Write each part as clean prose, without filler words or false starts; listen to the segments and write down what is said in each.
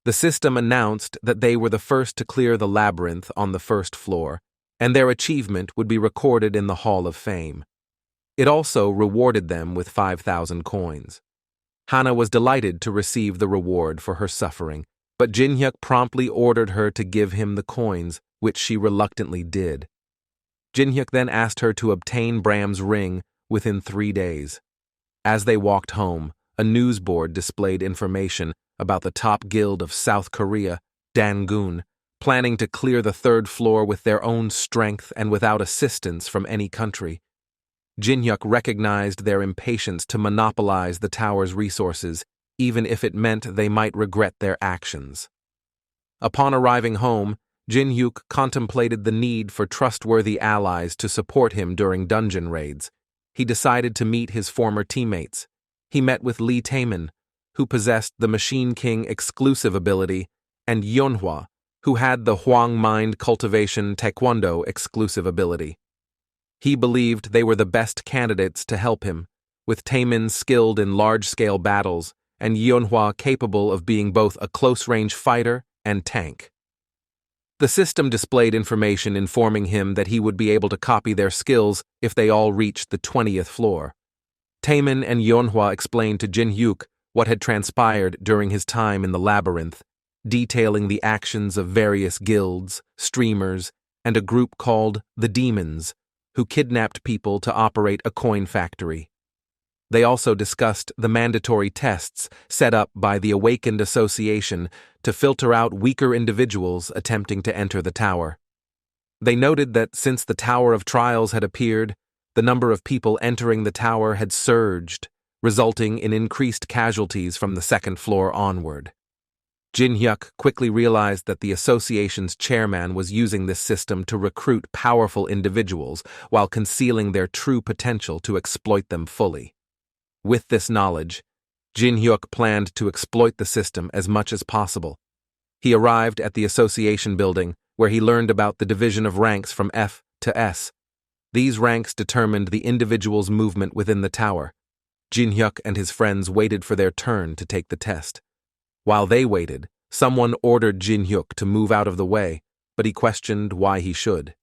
The system announced that they were the first to clear the labyrinth on the first floor, and their achievement would be recorded in the Hall of Fame. It also rewarded them with 5,000 coins. Hana was delighted to receive the reward for her suffering, but Jinhyuk promptly ordered her to give him the coins, which she reluctantly did. Jinhyuk then asked her to obtain Bram's ring within 3 days. As they walked home, a news board displayed information about the top guild of South Korea, Dangun, planning to clear the 3rd floor with their own strength and without assistance from any country. Jinhyuk recognized their impatience to monopolize the tower's resources, even if it meant they might regret their actions. Upon arriving home, Jinhyuk contemplated the need for trustworthy allies to support him during dungeon raids. He decided to meet his former teammates. He met with Lee Taemin, who possessed the Machine King exclusive ability, and Yeonhwa, who had the Hwang Mind Cultivation Taekwondo exclusive ability. He believed they were the best candidates to help him, with Taemin skilled in large-scale battles and Yeonhwa capable of being both a close-range fighter and tank. The system displayed information informing him that he would be able to copy their skills if they all reached the 20th floor. Taemin and Yeonhwa explained to Jinhyuk what had transpired during his time in the labyrinth, detailing the actions of various guilds, streamers, and a group called the Demons, who kidnapped people to operate a coin factory. They also discussed the mandatory tests set up by the Awakened Association to filter out weaker individuals attempting to enter the tower. They noted that since the Tower of Trials had appeared, the number of people entering the tower had surged, resulting in increased casualties from the 2nd floor onward. Jinhyuk quickly realized that the association's chairman was using this system to recruit powerful individuals while concealing their true potential to exploit them fully. With this knowledge, Jinhyuk planned to exploit the system as much as possible. He arrived at the association building, where he learned about the division of ranks from F to S. These ranks determined the individual's movement within the tower. Jinhyuk and his friends waited for their turn to take the test. While they waited, someone ordered Jinhyuk to move out of the way, but he questioned why he should.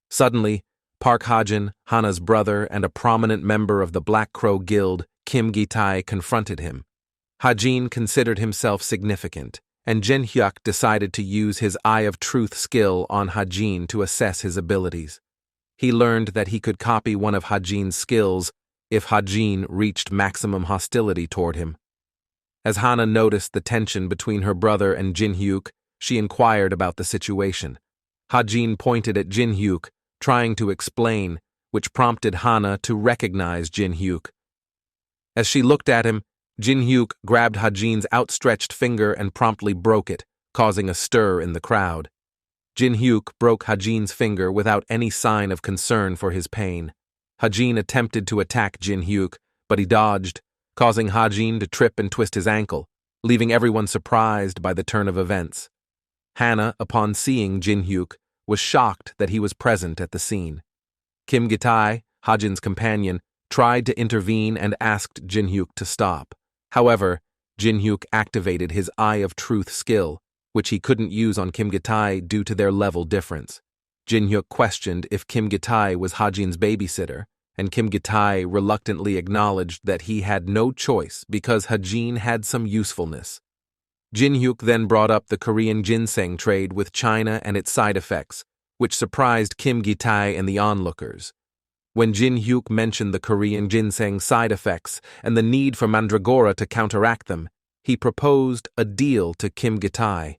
Suddenly, Park Hajin, Hana's brother and a prominent member of the Black Crow Guild, Kim Gi-tae, confronted him. Hajin considered himself significant, and Jinhyuk decided to use his Eye of Truth skill on Hajin to assess his abilities. He learned that he could copy one of Hajin's skills if Hajin reached maximum hostility toward him. As Hana noticed the tension between her brother and Jinhyuk, she inquired about the situation. Hajin pointed at Jinhyuk, trying to explain, which prompted Hana to recognize Jinhyuk. As she looked at him, Jinhyuk grabbed Hajin's outstretched finger and promptly broke it, causing a stir in the crowd. Jinhyuk broke Hajin's finger without any sign of concern for his pain. Hajin attempted to attack Jinhyuk, but he dodged, causing Hajin to trip and twist his ankle, leaving everyone surprised by the turn of events. Hana, upon seeing Jinhyuk, was shocked that he was present at the scene. Kim Gi-tae, Hajin's companion, tried to intervene and asked Jinhyuk to stop. However, Jinhyuk activated his Eye of Truth skill, which he couldn't use on Kim Gi-tae due to their level difference. Jinhyuk questioned if Kim Gi-tae was Hajin's babysitter, and Kim Gi-tae reluctantly acknowledged that he had no choice because Hajin had some usefulness. Jinhyuk then brought up the Korean ginseng trade with China and its side effects, which surprised Kim Gi-tae and the onlookers. When Jinhyuk mentioned the Korean ginseng side effects and the need for Mandragora to counteract them, he proposed a deal to Kim Gi-tae.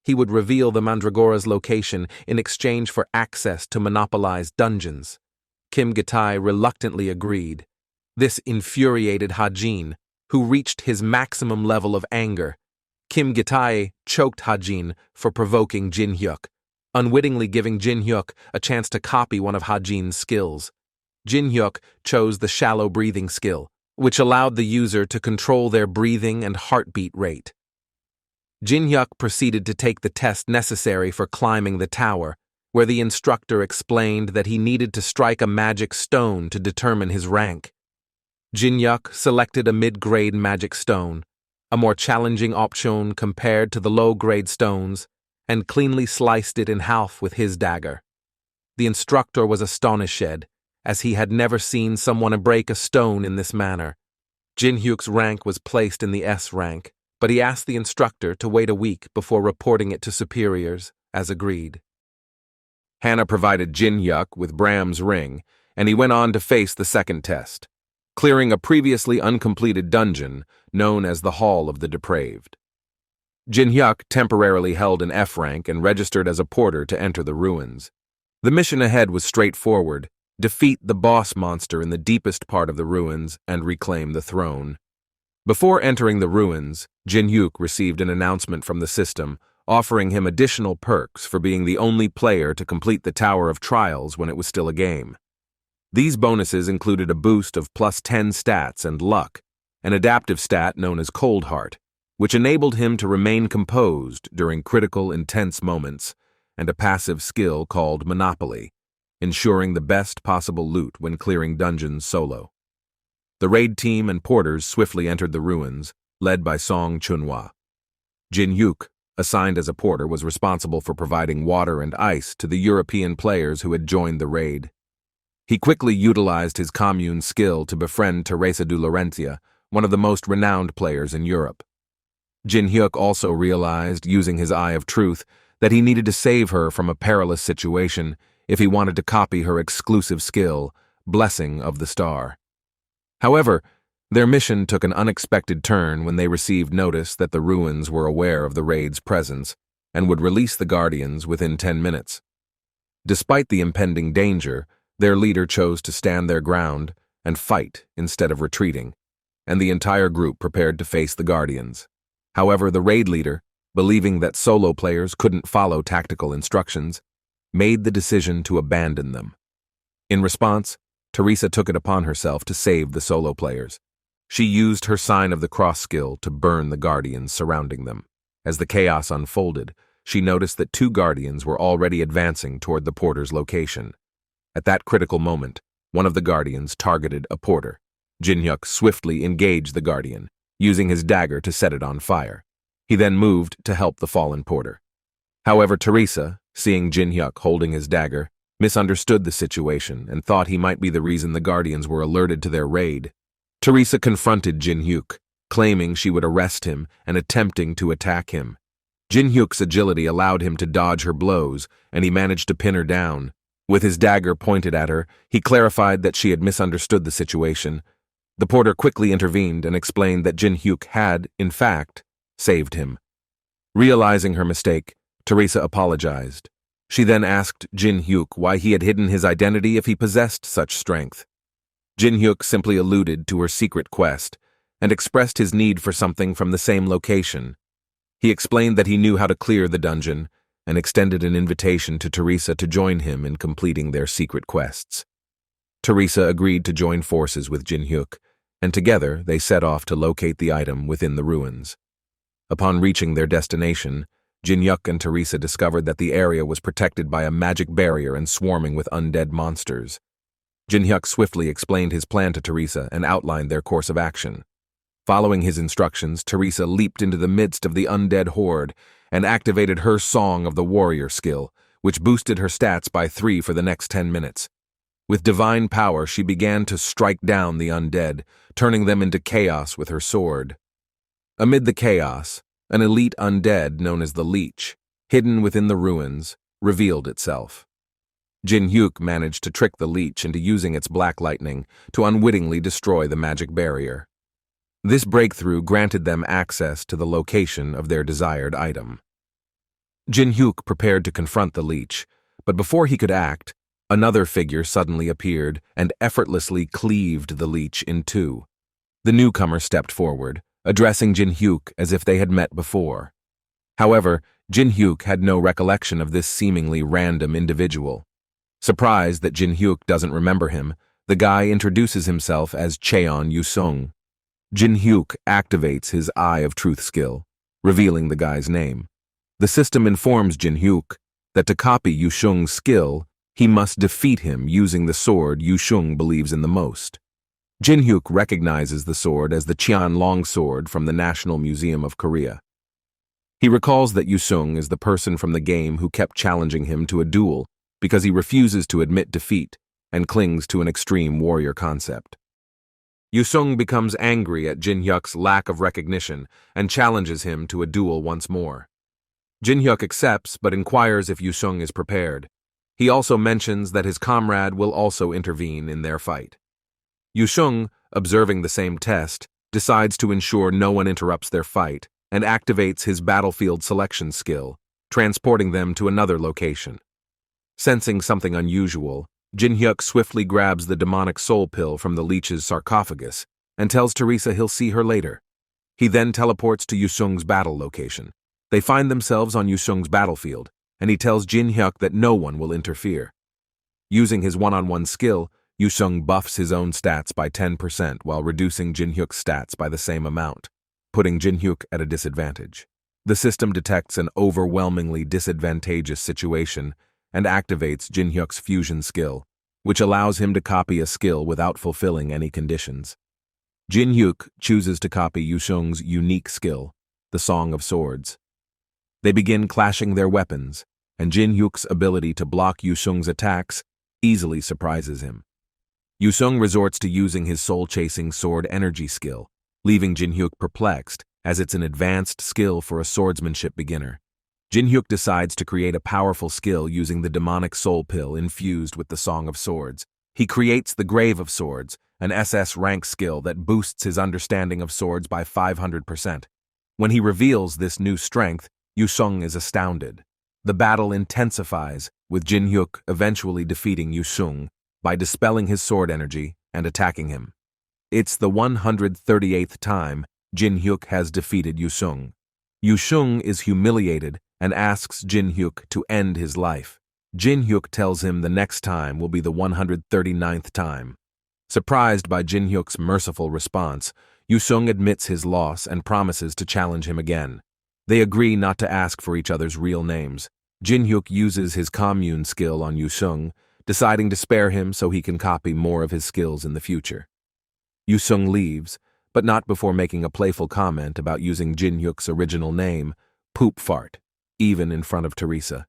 He would reveal the Mandragora's location in exchange for access to monopolized dungeons. Kim Gi-tae reluctantly agreed. This infuriated Hajin, who reached his maximum level of anger. Kim Gi-tae choked Hajin for provoking Jinhyuk, unwittingly giving Jinhyuk a chance to copy one of Hajin's skills. Jinhyuk chose the shallow breathing skill, which allowed the user to control their breathing and heartbeat rate. Jinhyuk proceeded to take the test necessary for climbing the tower, where the instructor explained that he needed to strike a magic stone to determine his rank. Jinhyuk selected a mid-grade magic stone, a more challenging option compared to the low-grade stones, and cleanly sliced it in half with his dagger. The instructor was astonished, as he had never seen someone break a stone in this manner. Jinhyuk's rank was placed in the S rank, but he asked the instructor to wait a week before reporting it to superiors, as agreed. Hannah provided Jinhyuk with Bram's ring, and he went on to face the second test, clearing a previously uncompleted dungeon known as the Hall of the Depraved. Jinhyuk temporarily held an F rank and registered as a porter to enter the ruins. The mission ahead was straightforward: defeat the boss monster in the deepest part of the ruins and reclaim the throne. Before entering the ruins, Jinhyuk received an announcement from the system offering him additional perks for being the only player to complete the Tower of Trials when it was still a game. These bonuses included a boost of +10 stats and luck, an adaptive stat known as Cold Heart, which enabled him to remain composed during critical, intense moments, and a passive skill called Monopoly, ensuring the best possible loot when clearing dungeons solo. The raid team and porters swiftly entered the ruins, led by Song Chunhwa. Jinhyuk, assigned as a porter, was responsible for providing water and ice to the European players who had joined the raid. He quickly utilized his commune skill to befriend Teresa de Laurentia, one of the most renowned players in Europe. Jinhyuk also realized, using his Eye of Truth, that he needed to save her from a perilous situation if he wanted to copy her exclusive skill, Blessing of the Star. However, their mission took an unexpected turn when they received notice that the ruins were aware of the raid's presence and would release the Guardians within 10 minutes. Despite the impending danger, their leader chose to stand their ground and fight instead of retreating, and the entire group prepared to face the Guardians. However, the raid leader, believing that solo players couldn't follow tactical instructions, made the decision to abandon them. In response, Teresa took it upon herself to save the solo players. She used her Sign of the Cross skill to burn the Guardians surrounding them. As the chaos unfolded, she noticed that 2 Guardians were already advancing toward the porter's location. At that critical moment, one of the Guardians targeted a porter. Jinhyuk swiftly engaged the Guardian, using his dagger to set it on fire. He then moved to help the fallen porter. However, Teresa, seeing Jinhyuk holding his dagger, misunderstood the situation and thought he might be the reason the Guardians were alerted to their raid. Teresa confronted Jinhyuk, claiming she would arrest him and attempting to attack him. Jinhyuk's agility allowed him to dodge her blows, and he managed to pin her down. With his dagger pointed at her, he clarified that she had misunderstood the situation. The porter quickly intervened and explained that Jinhyuk had, in fact, saved him. Realizing her mistake, Teresa apologized. She then asked Jinhyuk why he had hidden his identity if he possessed such strength. Jinhyuk simply alluded to her secret quest and expressed his need for something from the same location. He explained that he knew how to clear the dungeon and extended an invitation to Teresa to join him in completing their secret quests. Teresa agreed to join forces with Jinhyuk, and together they set off to locate the item within the ruins. Upon reaching their destination, Jinhyuk and Teresa discovered that the area was protected by a magic barrier and swarming with undead monsters. Jinhyuk swiftly explained his plan to Teresa and outlined their course of action. Following his instructions, Teresa leaped into the midst of the undead horde and activated her Song of the Warrior skill, which boosted her stats by 3 for the next 10 minutes. With divine power, she began to strike down the undead, turning them into chaos with her sword. Amid the chaos, an elite undead known as the Leech, hidden within the ruins, revealed itself. Jinhyuk managed to trick the Leech into using its black lightning to unwittingly destroy the magic barrier. This breakthrough granted them access to the location of their desired item. Jinhyuk prepared to confront the Leech, but before he could act, another figure suddenly appeared and effortlessly cleaved the Leech in 2. The newcomer stepped forward, addressing Jinhyuk as if they had met before. However, Jinhyuk had no recollection of this seemingly random individual. Surprised that Jinhyuk doesn't remember him, the guy introduces himself as Cheon Yusung. Jinhyuk activates his Eye of Truth skill, revealing the guy's name. The system informs Jinhyuk that to copy Yusung's skill, he must defeat him using the sword Yushung believes in the most. Jinhyuk recognizes the sword as the Cheon Long sword from the National Museum of Korea. He recalls that Yusung is the person from the game who kept challenging him to a duel because he refuses to admit defeat and clings to an extreme warrior concept. Yusung becomes angry at Jinhyuk's lack of recognition and challenges him to a duel once more. Jinhyuk accepts but inquires if Yusung is prepared. He also mentions that his comrade will also intervene in their fight. Yusung, observing the same test, decides to ensure no one interrupts their fight and activates his battlefield selection skill, transporting them to another location. Sensing something unusual, Jinhyuk swiftly grabs the demonic soul pill from the leech's sarcophagus and tells Teresa he'll see her later. He then teleports to Yusung's battle location. They find themselves on Yusung's battlefield, and he tells Jinhyuk that no one will interfere. Using his one-on-one skill, Yusung buffs his own stats by 10% while reducing Jinhyuk's stats by the same amount, putting Jinhyuk at a disadvantage. The system detects an overwhelmingly disadvantageous situation and activates Jinhyuk's fusion skill, which allows him to copy a skill without fulfilling any conditions. Jinhyuk chooses to copy Yusung's unique skill, the Song of Swords. They begin clashing their weapons, and Jinhyuk's ability to block Yusung's attacks easily surprises him. Yusung resorts to using his soul-chasing sword energy skill, leaving Jinhyuk perplexed, as it's an advanced skill for a swordsmanship beginner. Jinhyuk decides to create a powerful skill using the demonic soul pill infused with the Song of Swords. He creates the Grave of Swords, an SS rank skill that boosts his understanding of swords by 500%. When he reveals this new strength, Yusung is astounded. The battle intensifies, with Jinhyuk eventually defeating Yusung by dispelling his sword energy and attacking him. It's the 138th time Jinhyuk has defeated Yusung. Yusung is humiliated and asks Jinhyuk to end his life. Jinhyuk tells him the next time will be the 139th time. Surprised by Jinhyuk's merciful response, Yusung admits his loss and promises to challenge him again. They agree not to ask for each other's real names. Jinhyuk uses his commune skill on Yusung, deciding to spare him so he can copy more of his skills in the future. Yusung leaves, but not before making a playful comment about using Jinhyuk's original name, Poop Fart, even in front of Teresa.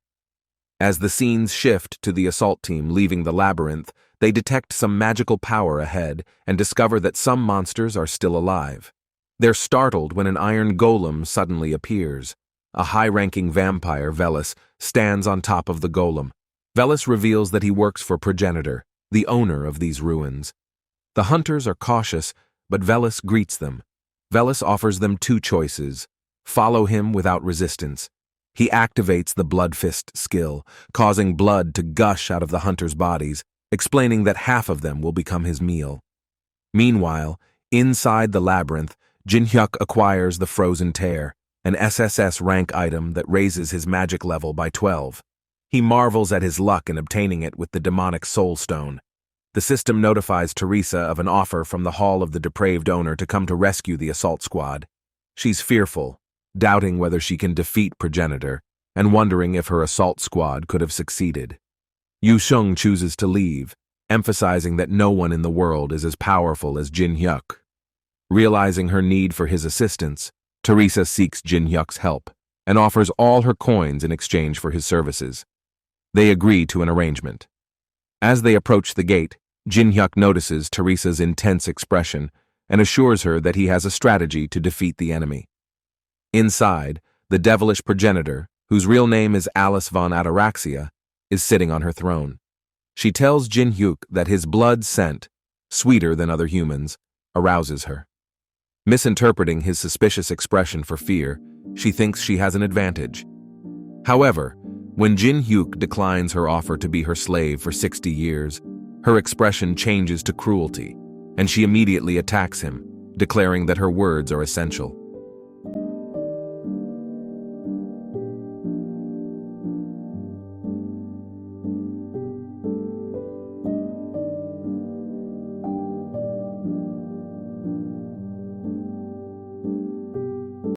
As the scenes shift to the assault team leaving the labyrinth, they detect some magical power ahead and discover that some monsters are still alive. They're startled when an iron golem suddenly appears. A high-ranking vampire, Velis, stands on top of the golem. Velis reveals that he works for Progenitor, the owner of these ruins. The hunters are cautious, but Velis greets them. Velis offers them two choices: follow him without resistance. He activates the Blood Fist skill, causing blood to gush out of the hunters' bodies, explaining that half of them will become his meal. Meanwhile, inside the labyrinth, Jinhyuk acquires the Frozen Tear, an SSS rank item that raises his magic level by 12. He marvels at his luck in obtaining it with the demonic Soul Stone. The system notifies Teresa of an offer from the Hall of the Depraved owner to come to rescue the assault squad. She's fearful, doubting whether she can defeat Progenitor, and wondering if her assault squad could have succeeded. Yusung chooses to leave, emphasizing that no one in the world is as powerful as Jinhyuk. Realizing her need for his assistance, Teresa seeks Jinhyuk's help and offers all her coins in exchange for his services. They agree to an arrangement. As they approach the gate, Jinhyuk notices Teresa's intense expression and assures her that he has a strategy to defeat the enemy. Inside, the devilish progenitor, whose real name is Alice von Ataraxia, is sitting on her throne. She tells Jinhyuk that his blood scent, sweeter than other humans, arouses her. Misinterpreting his suspicious expression for fear, she thinks she has an advantage. However, when Jinhyuk declines her offer to be her slave for 60 years, her expression changes to cruelty, and she immediately attacks him, declaring that her words are essential.